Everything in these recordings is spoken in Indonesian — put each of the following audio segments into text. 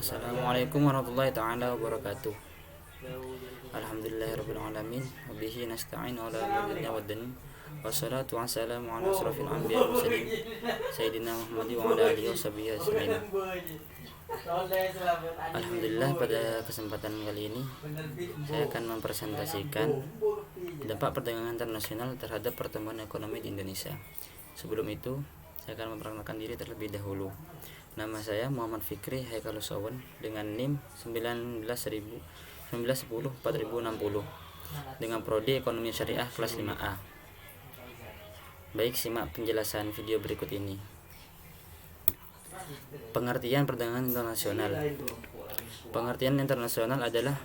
Assalamualaikum warahmatullahi taala wabarakatuh. Alhamdulillahirabbil alamin wa bihi nasta'in ala umuri dunya waddin. Wassalatu wassalamu ala asrofil anbiya'i wal mursalin sayyidina Muhammad wa ala alihi washabihi wasallam. Alhamdulillah, pada kesempatan kali ini saya akan mempresentasikan dampak perdagangan internasional terhadap pertumbuhan ekonomi di Indonesia. Sebelum itu, saya akan memperkenalkan diri terlebih dahulu. Nama saya Muhammad Fikri Haikalusawan dengan NIM 1910 4060 dengan prodi Ekonomi Syariah kelas 5A. Baik, simak penjelasan video berikut ini. Pengertian perdagangan internasional. Pengertian internasional adalah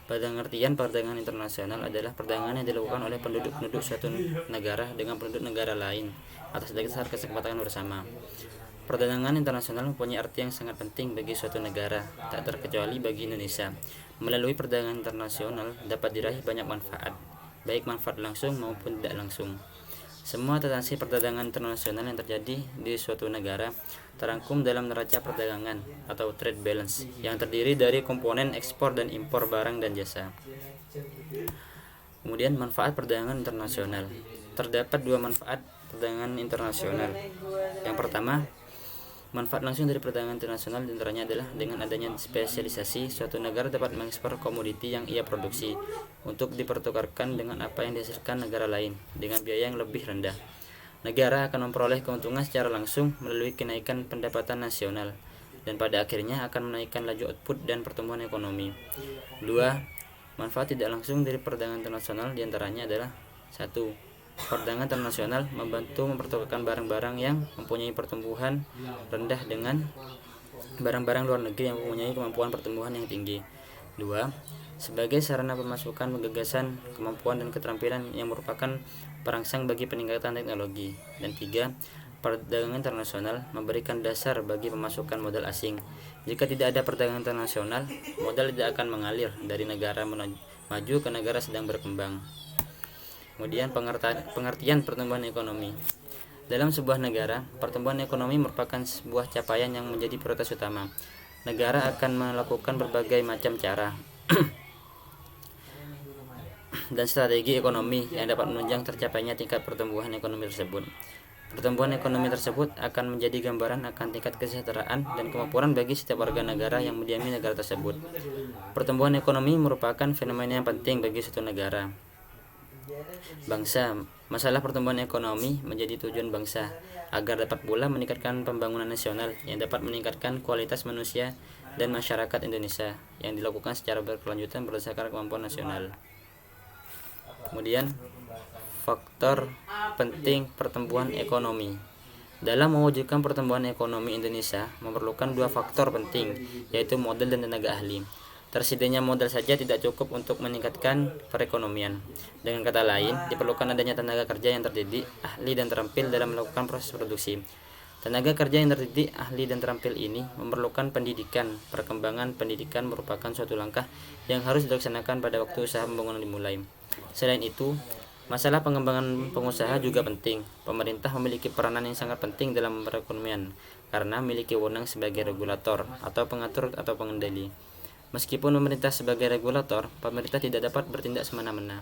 perdagangan internasional adalah perdagangan yang dilakukan oleh penduduk-penduduk suatu negara dengan penduduk negara lain atas dasar kesepakatan bersama. Perdagangan internasional mempunyai arti yang sangat penting bagi suatu negara, tak terkecuali bagi Indonesia. Melalui perdagangan internasional dapat diraih banyak manfaat, baik manfaat langsung maupun tidak langsung. Semua transaksi perdagangan internasional yang terjadi di suatu negara terangkum dalam neraca perdagangan atau trade balance yang terdiri dari komponen ekspor dan impor barang dan jasa. Kemudian manfaat perdagangan internasional. Terdapat dua manfaat perdagangan internasional. Yang pertama, manfaat langsung dari perdagangan internasional diantaranya adalah dengan adanya spesialisasi, suatu negara dapat mengekspor komoditi yang ia produksi untuk dipertukarkan dengan apa yang dihasilkan negara lain dengan biaya yang lebih rendah. Negara akan memperoleh keuntungan secara langsung melalui kenaikan pendapatan nasional dan pada akhirnya akan menaikkan laju output dan pertumbuhan ekonomi. Dua, manfaat tidak langsung dari perdagangan internasional diantaranya adalah: satu, perdagangan internasional membantu mempertukarkan barang-barang yang mempunyai pertumbuhan rendah dengan barang-barang luar negeri yang mempunyai kemampuan pertumbuhan yang tinggi. Dua, sebagai sarana pemasukan gagasan, kemampuan dan keterampilan yang merupakan perangsang bagi peningkatan teknologi. Dan tiga, perdagangan internasional memberikan dasar bagi pemasukan modal asing. Jika tidak ada perdagangan internasional, modal tidak akan mengalir dari negara maju ke negara sedang berkembang. Kemudian pengertian pertumbuhan ekonomi. Dalam sebuah negara, pertumbuhan ekonomi merupakan sebuah capaian yang menjadi prioritas utama. Negara akan melakukan berbagai macam cara dan strategi ekonomi yang dapat menunjang tercapainya tingkat pertumbuhan ekonomi tersebut. Pertumbuhan ekonomi tersebut akan menjadi gambaran akan tingkat kesejahteraan dan kemampuan bagi setiap warga negara yang mendiami negara tersebut. Pertumbuhan ekonomi merupakan fenomena yang penting bagi suatu negara. Bangsa, masalah pertumbuhan ekonomi menjadi tujuan bangsa agar dapat pula meningkatkan pembangunan nasional yang dapat meningkatkan kualitas manusia dan masyarakat Indonesia yang dilakukan secara berkelanjutan berdasarkan kemampuan nasional. Kemudian, faktor penting pertumbuhan ekonomi. Dalam mewujudkan pertumbuhan ekonomi Indonesia memerlukan dua faktor penting, yaitu modal dan tenaga ahli. Tersedianya modal saja tidak cukup untuk meningkatkan perekonomian. Dengan kata lain, diperlukan adanya tenaga kerja yang terdidik, ahli dan terampil dalam melakukan proses produksi. Tenaga kerja yang terdidik, ahli dan terampil ini memerlukan pendidikan. Perkembangan pendidikan merupakan suatu langkah yang harus dilaksanakan pada waktu usaha pembangunan dimulai. Selain itu, masalah pengembangan pengusaha juga penting. Pemerintah memiliki peranan yang sangat penting dalam perekonomian karena memiliki wewenang sebagai regulator atau pengatur atau pengendali. Meskipun pemerintah sebagai regulator, pemerintah tidak dapat bertindak semena-mena.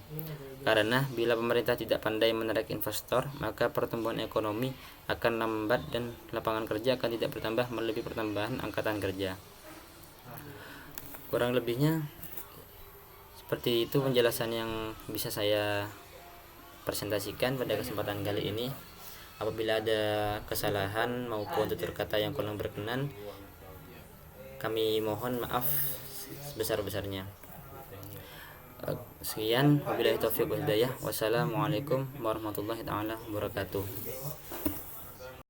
Karena bila pemerintah tidak pandai menarik investor, maka pertumbuhan ekonomi akan lambat dan lapangan kerja akan tidak bertambah melebihi pertambahan angkatan kerja. Kurang lebihnya seperti itu penjelasan yang bisa saya presentasikan pada kesempatan kali ini. Apabila ada kesalahan maupun tutur kata yang kurang berkenan, kami mohon maaf sebesar-besarnya. Sekian, wabillahi taufiq wal hidayah. Wassalamualaikum warahmatullahi taala wabarakatuh.